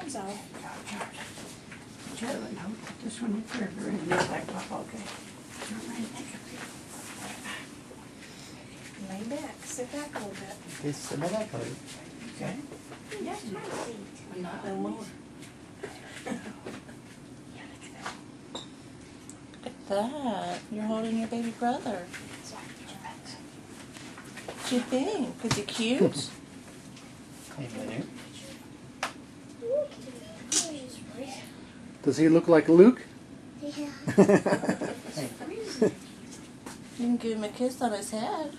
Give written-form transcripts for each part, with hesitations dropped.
arms off. Charlie, hold this one in forever and this back up, okay. Lay back, sit back a little bit. Just sit back a little. Okay. That's my seat. And not no more. Look at that. You're holding your baby brother. What you think? Is he cute? Hey, Leonard. Does he look like Luke? Yeah. Hey. You can give him a kiss on his head.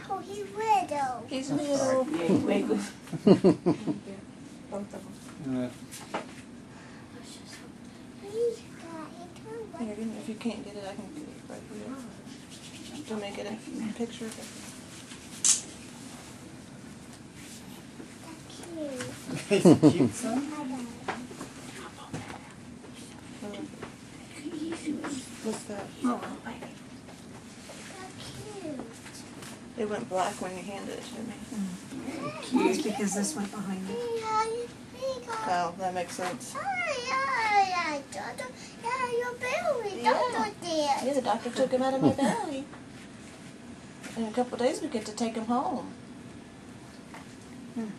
Oh, he's little. He's little. Yeah, you wiggle. Both of them. He's got it. Here, if you can't get it, I can get it right here. Do you want me to get a picture of it? That's cute. He's a cute son. What's that? Oh, That's cute. It went black when you handed it to me. It's because this went behind it. Oh, that makes sense. Your belly, Yeah. Doctor Yeah, did. the doctor took him out of my belly. In a couple of days, we get to take him home. You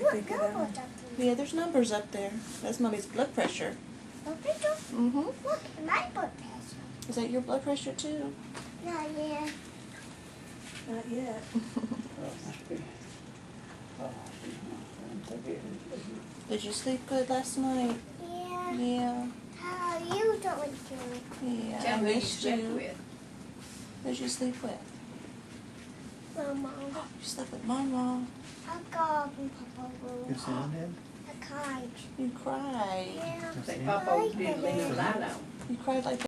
What think of number, that? Doctor? Yeah, there's numbers up there. That's Mommy's blood pressure. What picture? Mm-hmm. Look, my blood pressure. Is that your blood pressure too? Not yet. Not yet. must be. Oh, Did you sleep good last night? Yeah. Yeah. How are you doing, Yeah. Tell I me who you missed slept you. with. Who'd you sleep with? Mama? You slept with Mama. I got Papa Blue. Your son did? I cried. You cried. Yeah. Say, Papa didn't leave you lie down. You cried like